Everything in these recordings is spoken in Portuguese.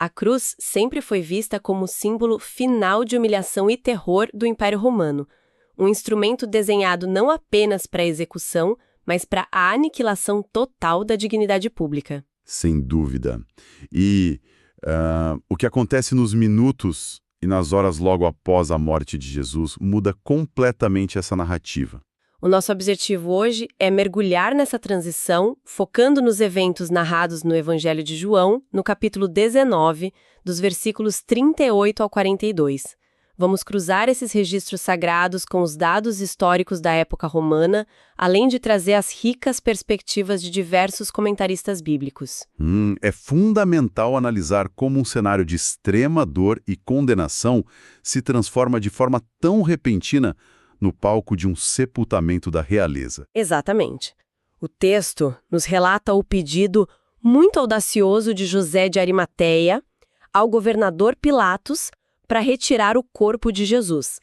A cruz sempre foi vista como símbolo final de humilhação e terror do Império Romano, um instrumento desenhado não apenas para a execução, mas para a aniquilação total da dignidade pública. Sem dúvida. E o que acontece nos minutos e nas horas logo após a morte de Jesus muda completamente essa narrativa. O nosso objetivo hoje é mergulhar nessa transição, focando nos eventos narrados no Evangelho de João, no capítulo 19, dos versículos 38 ao 42. Vamos cruzar esses registros sagrados com os dados históricos da época romana, além de trazer as ricas perspectivas de diversos comentaristas bíblicos. É fundamental analisar como um cenário de extrema dor e condenação se transforma de forma tão repentina no palco de um sepultamento da realeza. Exatamente. O texto nos relata o pedido muito audacioso de José de Arimateia ao governador Pilatos para retirar o corpo de Jesus.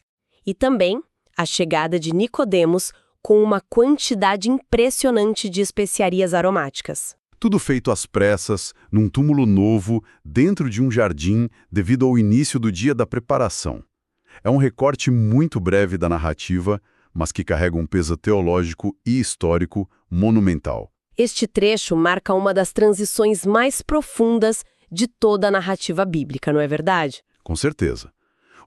E também a chegada de Nicodemos com uma quantidade impressionante de especiarias aromáticas. Tudo feito às pressas, num túmulo novo, dentro de um jardim, devido ao início do dia da preparação. É um recorte muito breve da narrativa, mas que carrega um peso teológico e histórico monumental. Este trecho marca uma das transições mais profundas de toda a narrativa bíblica, não é verdade? Com certeza.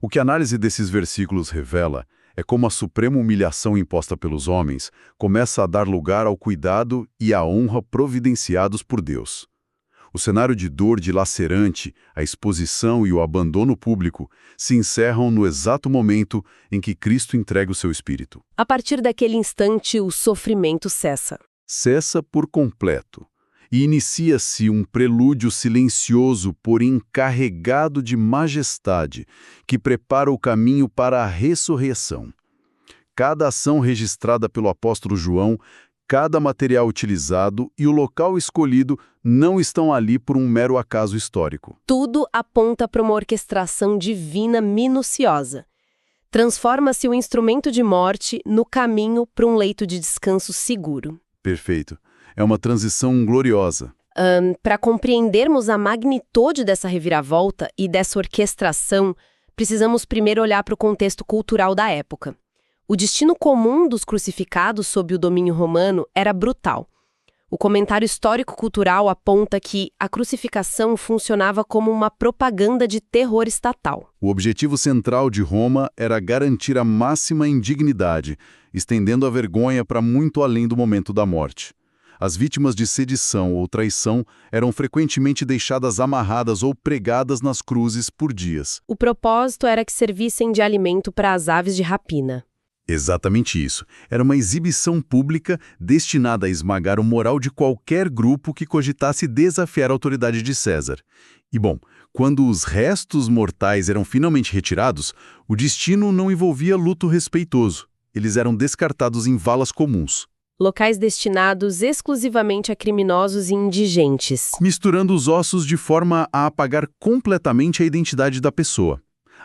O que a análise desses versículos revela é como a suprema humilhação imposta pelos homens começa a dar lugar ao cuidado e à honra providenciados por Deus. O cenário de dor dilacerante, a exposição e o abandono público se encerram no exato momento em que Cristo entrega o seu espírito. A partir daquele instante, o sofrimento cessa. Cessa por completo. E inicia-se um prelúdio silencioso, porém carregado de majestade, que prepara o caminho para a ressurreição. Cada ação registrada pelo apóstolo João, cada material utilizado e o local escolhido não estão ali por um mero acaso histórico. Tudo aponta para uma orquestração divina minuciosa. Transforma-se o instrumento de morte no caminho para um leito de descanso seguro. Perfeito. É uma transição gloriosa. Para compreendermos a magnitude dessa reviravolta e dessa orquestração, precisamos primeiro olhar para o contexto cultural da época. O destino comum dos crucificados sob o domínio romano era brutal. O comentário histórico-cultural aponta que a crucificação funcionava como uma propaganda de terror estatal. O objetivo central de Roma era garantir a máxima indignidade, estendendo a vergonha para muito além do momento da morte. As vítimas de sedição ou traição eram frequentemente deixadas amarradas ou pregadas nas cruzes por dias. O propósito era que servissem de alimento para as aves de rapina. Exatamente isso. Era uma exibição pública destinada a esmagar o moral de qualquer grupo que cogitasse desafiar a autoridade de César. E bom, quando os restos mortais eram finalmente retirados, o destino não envolvia luto respeitoso. Eles eram descartados em valas comuns. Locais destinados exclusivamente a criminosos e indigentes. Misturando os ossos de forma a apagar completamente a identidade da pessoa.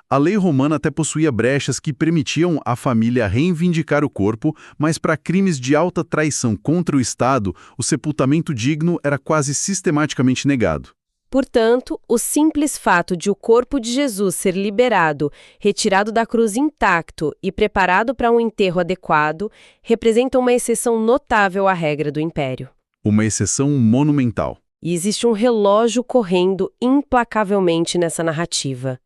A lei romana até possuía brechas que permitiam à família reivindicar o corpo, mas para crimes de alta traição contra o Estado, o sepultamento digno era quase sistematicamente negado. Portanto, o simples fato de o corpo de Jesus ser liberado, retirado da cruz intacto e preparado para um enterro adequado, representa uma exceção notável à regra do Império. Uma exceção monumental. E existe um relógio correndo implacavelmente nessa narrativa.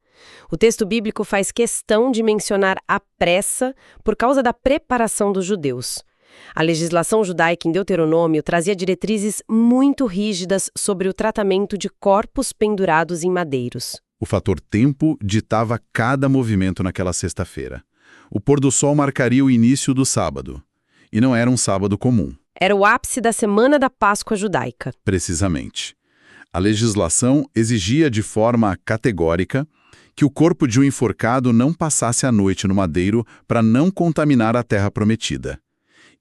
O texto bíblico faz questão de mencionar a pressa por causa da preparação dos judeus. A legislação judaica em Deuteronômio trazia diretrizes muito rígidas sobre o tratamento de corpos pendurados em madeiros. O fator tempo ditava cada movimento naquela sexta-feira. O pôr do sol marcaria o início do sábado. E não era um sábado comum. Era o ápice da semana da Páscoa judaica. Precisamente. A legislação exigia de forma categórica que o corpo de um enforcado não passasse a noite no madeiro para não contaminar a terra prometida.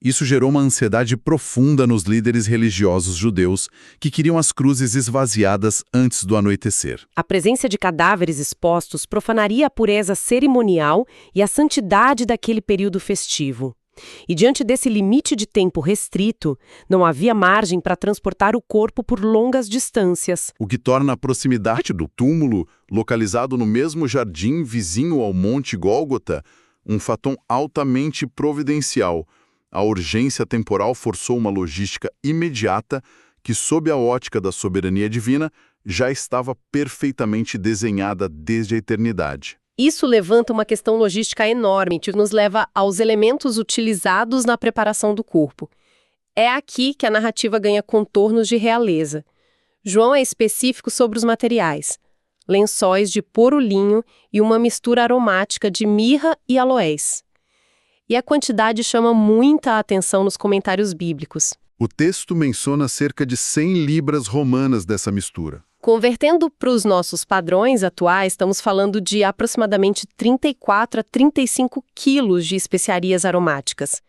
Isso gerou uma ansiedade profunda nos líderes religiosos judeus que queriam as cruzes esvaziadas antes do anoitecer. A presença de cadáveres expostos profanaria a pureza cerimonial e a santidade daquele período festivo. E diante desse limite de tempo restrito, não havia margem para transportar o corpo por longas distâncias. O que torna a proximidade do túmulo, localizado no mesmo jardim vizinho ao Monte Gólgota, um fator altamente providencial. A urgência temporal forçou uma logística imediata que, sob a ótica da soberania divina, já estava perfeitamente desenhada desde a eternidade. Isso levanta uma questão logística enorme que nos leva aos elementos utilizados na preparação do corpo. É aqui que a narrativa ganha contornos de realeza. João é específico sobre os materiais: lençóis de puro linho e uma mistura aromática de mirra e aloés. E a quantidade chama muita atenção nos comentários bíblicos. O texto menciona cerca de 100 libras romanas dessa mistura. Convertendo para os nossos padrões atuais, estamos falando de aproximadamente 34 a 35 quilos de especiarias aromáticas.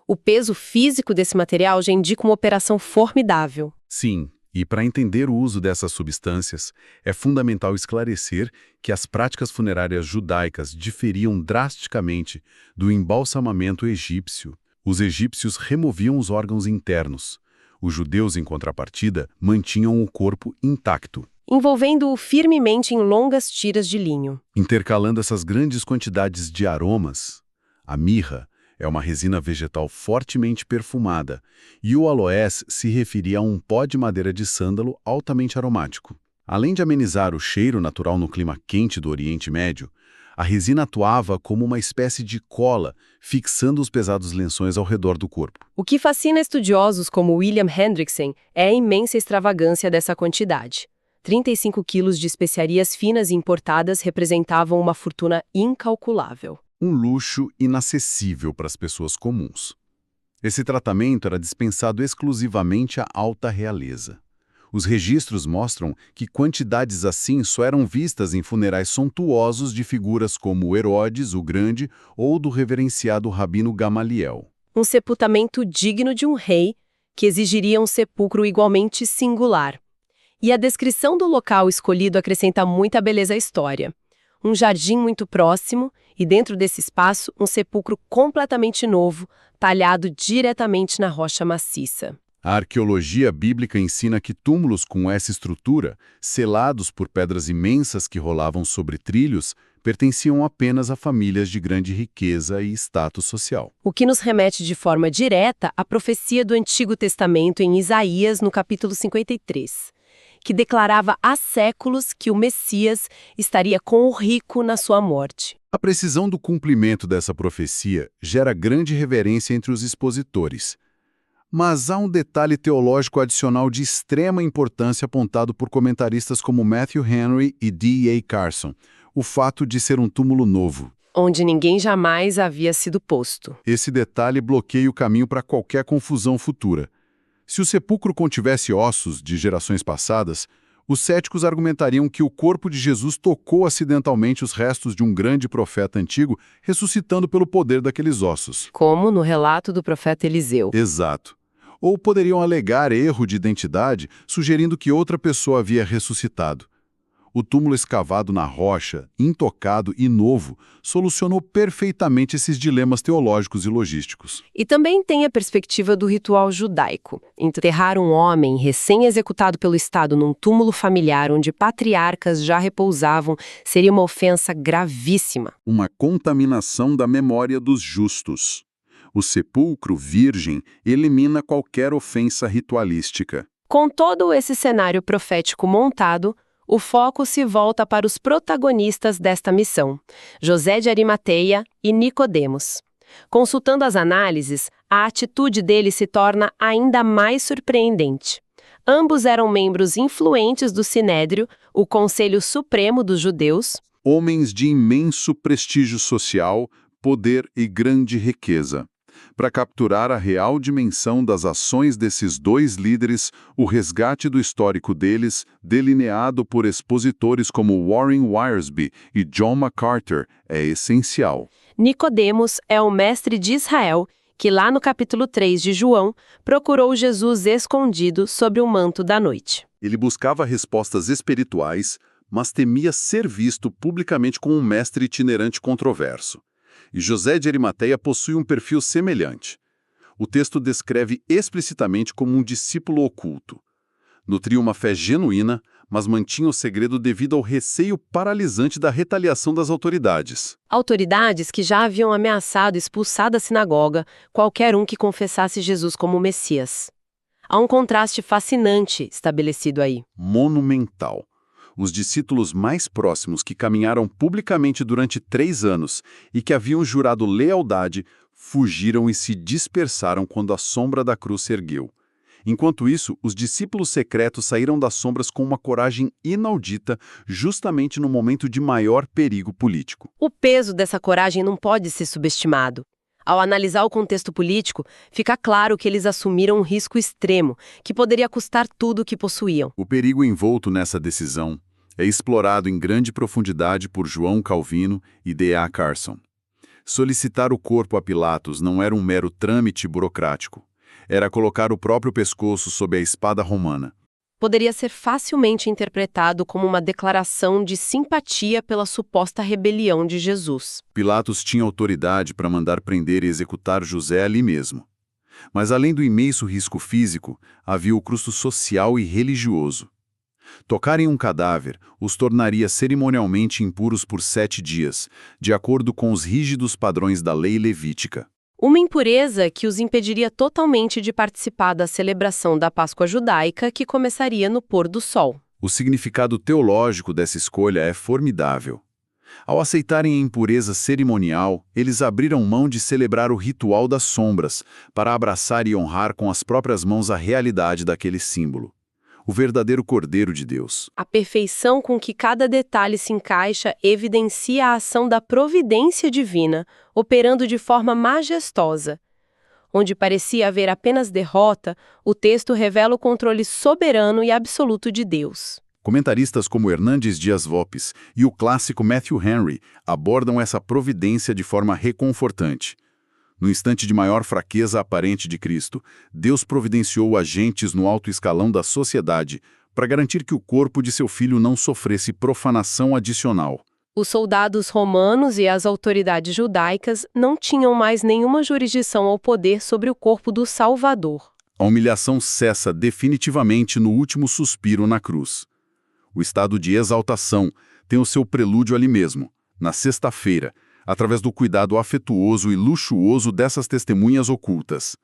O peso físico desse material já indica uma operação formidável. Sim, e para entender o uso dessas substâncias, é fundamental esclarecer que as práticas funerárias judaicas diferiam drasticamente do embalsamamento egípcio. Os egípcios removiam os órgãos internos. Os judeus, em contrapartida, mantinham o corpo intacto, envolvendo-o firmemente em longas tiras de linho. intercalando essas grandes quantidades de aromas. A mirra é uma resina vegetal fortemente perfumada, e o aloés se referia a um pó de madeira de sândalo altamente aromático. Além de amenizar o cheiro natural no clima quente do Oriente Médio, a resina atuava como uma espécie de cola, fixando os pesados lençóis ao redor do corpo. O que fascina estudiosos como William Hendrickson é a imensa extravagância dessa quantidade. 35 quilos de especiarias finas e importadas representavam uma fortuna incalculável. Um luxo inacessível para as pessoas comuns. Esse tratamento era dispensado exclusivamente à alta realeza. Os registros mostram que quantidades assim só eram vistas em funerais suntuosos de figuras como Herodes o Grande ou do reverenciado Rabino Gamaliel. Um sepultamento digno de um rei, que exigiria um sepulcro igualmente singular. E a descrição do local escolhido acrescenta muita beleza à história. Um jardim muito próximo e, dentro desse espaço, um sepulcro completamente novo, talhado diretamente na rocha maciça. A arqueologia bíblica ensina que túmulos com essa estrutura, selados por pedras imensas que rolavam sobre trilhos, pertenciam apenas a famílias de grande riqueza e status social. O que nos remete de forma direta à profecia do Antigo Testamento em Isaías, no capítulo 53, que declarava há séculos que o Messias estaria com o rico na sua morte. A precisão do cumprimento dessa profecia gera grande reverência entre os expositores. Mas há um detalhe teológico adicional de extrema importância apontado por comentaristas como Matthew Henry e D.A. Carson: o fato de ser um túmulo novo, onde ninguém jamais havia sido posto. Esse detalhe bloqueia o caminho para qualquer confusão futura. Se o sepulcro contivesse ossos de gerações passadas, os céticos argumentariam que o corpo de Jesus tocou acidentalmente os restos de um grande profeta antigo, ressuscitando pelo poder daqueles ossos. Como no relato do profeta Eliseu. Exato. Ou poderiam alegar erro de identidade, sugerindo que outra pessoa havia ressuscitado. O túmulo escavado na rocha, intocado e novo, solucionou perfeitamente esses dilemas teológicos e logísticos. E também tem a perspectiva do ritual judaico. Enterrar um homem recém-executado pelo Estado num túmulo familiar onde patriarcas já repousavam seria uma ofensa gravíssima. Uma contaminação da memória dos justos. O sepulcro virgem elimina qualquer ofensa ritualística. Com todo esse cenário profético montado, o foco se volta para os protagonistas desta missão, José de Arimateia e Nicodemos. Consultando as análises, a atitude deles se torna ainda mais surpreendente. Ambos eram membros influentes do Sinédrio, o Conselho Supremo dos Judeus, homens de imenso prestígio social, poder e grande riqueza. Para capturar a real dimensão das ações desses dois líderes, o resgate do histórico deles, delineado por expositores como Warren Wiersbe e John MacArthur, é essencial. Nicodemos é o mestre de Israel, que lá no capítulo 3 de João, procurou Jesus escondido sob o manto da noite. Ele buscava respostas espirituais, mas temia ser visto publicamente como um mestre itinerante controverso. E José de Arimateia possui um perfil semelhante. O texto descreve explicitamente como um discípulo oculto. Nutria uma fé genuína, mas mantinha o segredo devido ao receio paralisante da retaliação das autoridades. Autoridades que já haviam ameaçado expulsar da sinagoga qualquer um que confessasse Jesus como Messias. Há um contraste fascinante estabelecido aí. Monumental. Os discípulos mais próximos que caminharam publicamente durante 3 anos e que haviam jurado lealdade, fugiram e se dispersaram quando a sombra da cruz se ergueu. Enquanto isso, os discípulos secretos saíram das sombras com uma coragem inaudita, justamente no momento de maior perigo político. O peso dessa coragem não pode ser subestimado. Ao analisar o contexto político, fica claro que eles assumiram um risco extremo, que poderia custar tudo o que possuíam. O perigo envolto nessa decisão é explorado em grande profundidade por João Calvino e D.A. Carson. Solicitar o corpo a Pilatos não era um mero trâmite burocrático. Era colocar o próprio pescoço sob a espada romana. Poderia ser facilmente interpretado como uma declaração de simpatia pela suposta rebelião de Jesus. Pilatos tinha autoridade para mandar prender e executar José ali mesmo. Mas além do imenso risco físico, havia o custo social e religioso. Tocar em um cadáver os tornaria cerimonialmente impuros por 7 dias, de acordo com os rígidos padrões da lei levítica. Uma impureza que os impediria totalmente de participar da celebração da Páscoa judaica, que começaria no pôr do sol. O significado teológico dessa escolha é formidável. Ao aceitarem a impureza cerimonial, eles abriram mão de celebrar o ritual das sombras, para abraçar e honrar com as próprias mãos a realidade daquele símbolo. O verdadeiro Cordeiro de Deus. A perfeição com que cada detalhe se encaixa evidencia a ação da providência divina, operando de forma majestosa. Onde parecia haver apenas derrota, o texto revela o controle soberano e absoluto de Deus. Comentaristas como Hernandes Dias Lopes e o clássico Matthew Henry abordam essa providência de forma reconfortante. No instante de maior fraqueza aparente de Cristo, Deus providenciou agentes no alto escalão da sociedade para garantir que o corpo de seu filho não sofresse profanação adicional. Os soldados romanos e as autoridades judaicas não tinham mais nenhuma jurisdição ou poder sobre o corpo do Salvador. A humilhação cessa definitivamente no último suspiro na cruz. O estado de exaltação tem o seu prelúdio ali mesmo, na sexta-feira, através do cuidado afetuoso e luxuoso dessas testemunhas ocultas.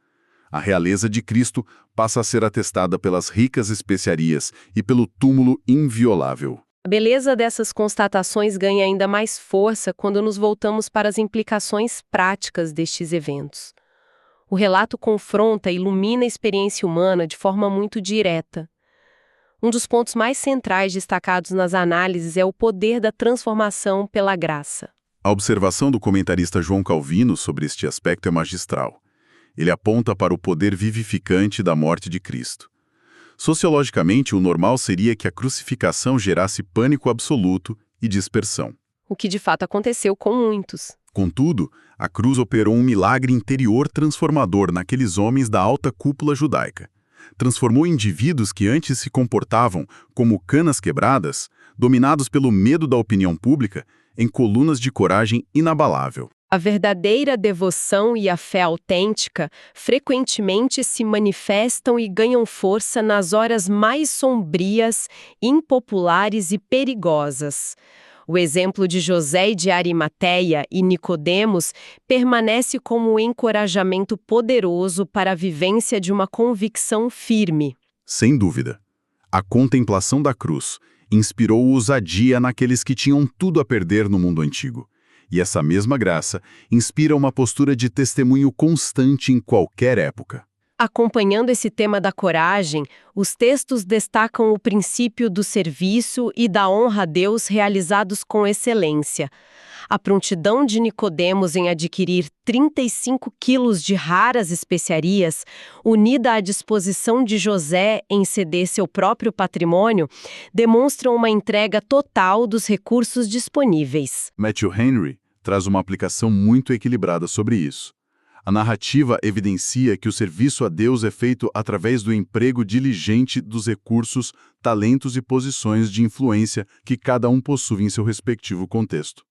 A realeza de Cristo passa a ser atestada pelas ricas especiarias e pelo túmulo inviolável. A beleza dessas constatações ganha ainda mais força quando nos voltamos para as implicações práticas destes eventos. O relato confronta e ilumina a experiência humana de forma muito direta. Um dos pontos mais centrais destacados nas análises é o poder da transformação pela graça. A observação do comentarista João Calvino sobre este aspecto é magistral. Ele aponta para o poder vivificante da morte de Cristo. Sociologicamente, o normal seria que a crucificação gerasse pânico absoluto e dispersão. O que de fato aconteceu com muitos. Contudo, a cruz operou um milagre interior transformador naqueles homens da alta cúpula judaica. Transformou indivíduos que antes se comportavam como canas quebradas, dominados pelo medo da opinião pública, em colunas de coragem inabalável. A verdadeira devoção e a fé autêntica frequentemente se manifestam e ganham força nas horas mais sombrias, impopulares e perigosas. O exemplo de José de Arimateia e Nicodemos permanece como um encorajamento poderoso para a vivência de uma convicção firme. Sem dúvida. A contemplação da cruz inspirou ousadia naqueles que tinham tudo a perder no mundo antigo. E essa mesma graça inspira uma postura de testemunho constante em qualquer época. Acompanhando esse tema da coragem, os textos destacam o princípio do serviço e da honra a Deus realizados com excelência. A prontidão de Nicodemos em adquirir 35 quilos de raras especiarias, unida à disposição de José em ceder seu próprio patrimônio, demonstram uma entrega total dos recursos disponíveis. Matthew Henry traz uma aplicação muito equilibrada sobre isso. A narrativa evidencia que o serviço a Deus é feito através do emprego diligente dos recursos, talentos e posições de influência que cada um possui em seu respectivo contexto.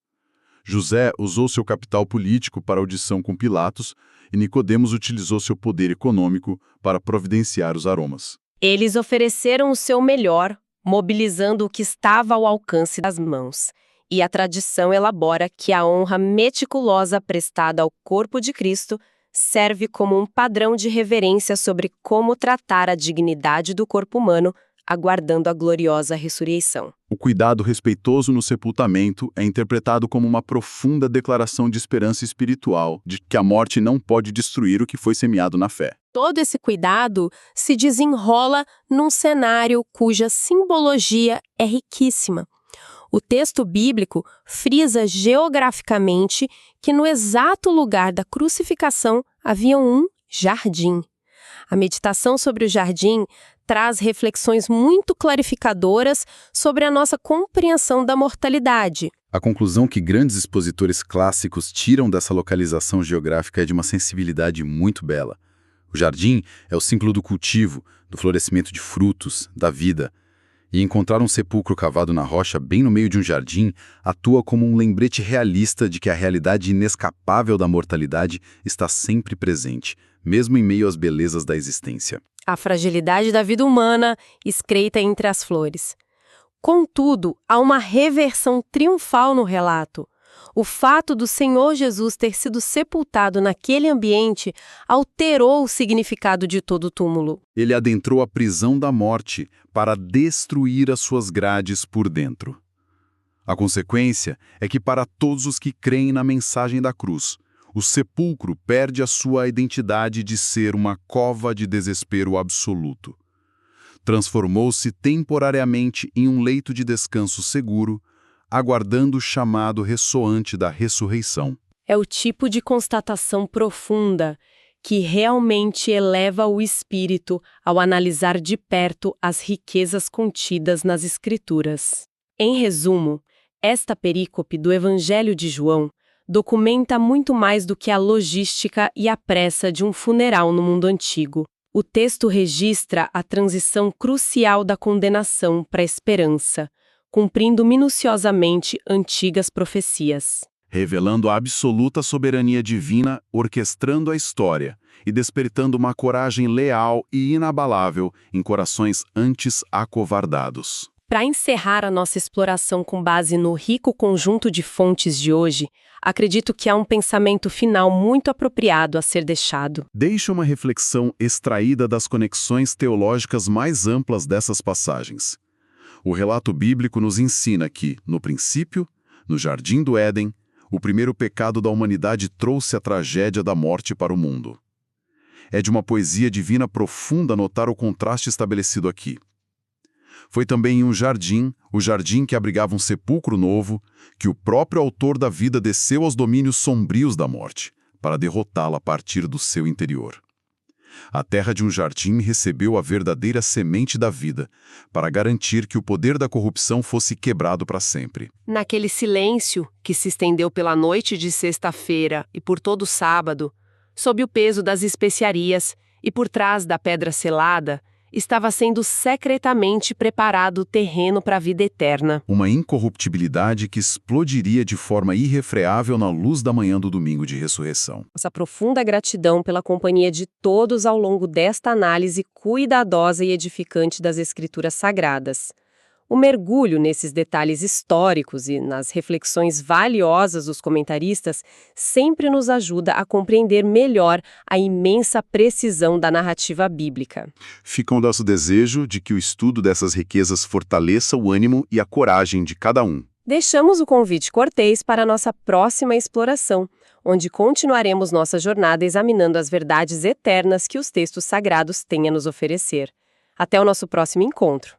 José usou seu capital político para audição com Pilatos e Nicodemos utilizou seu poder econômico para providenciar os aromas. Eles ofereceram o seu melhor, mobilizando o que estava ao alcance das mãos. E a tradição elabora que a honra meticulosa prestada ao corpo de Cristo serve como um padrão de reverência sobre como tratar a dignidade do corpo humano, aguardando a gloriosa ressurreição. O cuidado respeitoso no sepultamento é interpretado como uma profunda declaração de esperança espiritual, de que a morte não pode destruir o que foi semeado na fé. Todo esse cuidado se desenrola num cenário cuja simbologia é riquíssima. O texto bíblico frisa geograficamente que no exato lugar da crucificação havia um jardim. A meditação sobre o jardim traz reflexões muito clarificadoras sobre a nossa compreensão da mortalidade. A conclusão que grandes expositores clássicos tiram dessa localização geográfica é de uma sensibilidade muito bela. O jardim é o símbolo do cultivo, do florescimento de frutos, da vida. E encontrar um sepulcro cavado na rocha bem no meio de um jardim atua como um lembrete realista de que a realidade inescapável da mortalidade está sempre presente, mesmo em meio às belezas da existência. A fragilidade da vida humana espreita entre as flores. Contudo, há uma reversão triunfal no relato. O fato do Senhor Jesus ter sido sepultado naquele ambiente alterou o significado de todo o túmulo. Ele adentrou a prisão da morte para destruir as suas grades por dentro. A consequência é que para todos os que creem na mensagem da cruz, o sepulcro perde a sua identidade de ser uma cova de desespero absoluto. Transformou-se temporariamente em um leito de descanso seguro, aguardando o chamado ressoante da ressurreição. É o tipo de constatação profunda que realmente eleva o espírito ao analisar de perto as riquezas contidas nas Escrituras. Em resumo, esta perícope do Evangelho de João documenta muito mais do que a logística e a pressa de um funeral no mundo antigo. O texto registra a transição crucial da condenação para a esperança, cumprindo minuciosamente antigas profecias. Revelando a absoluta soberania divina, orquestrando a história e despertando uma coragem leal e inabalável em corações antes acovardados. Para encerrar a nossa exploração com base no rico conjunto de fontes de hoje, acredito que há um pensamento final muito apropriado a ser deixado. Deixa uma reflexão extraída das conexões teológicas mais amplas dessas passagens. O relato bíblico nos ensina que, no princípio, no Jardim do Éden, o primeiro pecado da humanidade trouxe a tragédia da morte para o mundo. É de uma poesia divina profunda notar o contraste estabelecido aqui. Foi também em um jardim, o jardim que abrigava um sepulcro novo, que o próprio autor da vida desceu aos domínios sombrios da morte, para derrotá-la a partir do seu interior. A terra de um jardim recebeu a verdadeira semente da vida, para garantir que o poder da corrupção fosse quebrado para sempre. Naquele silêncio que se estendeu pela noite de sexta-feira e por todo o sábado, sob o peso das especiarias e por trás da pedra selada, estava sendo secretamente preparado o terreno para a vida eterna. Uma incorruptibilidade que explodiria de forma irrefreável na luz da manhã do domingo de ressurreição. Nossa profunda gratidão pela companhia de todos ao longo desta análise cuidadosa e edificante das Escrituras Sagradas. O mergulho nesses detalhes históricos e nas reflexões valiosas dos comentaristas sempre nos ajuda a compreender melhor a imensa precisão da narrativa bíblica. Fica o nosso desejo de que o estudo dessas riquezas fortaleça o ânimo e a coragem de cada um. Deixamos o convite cortês para a nossa próxima exploração, onde continuaremos nossa jornada examinando as verdades eternas que os textos sagrados têm a nos oferecer. Até o nosso próximo encontro.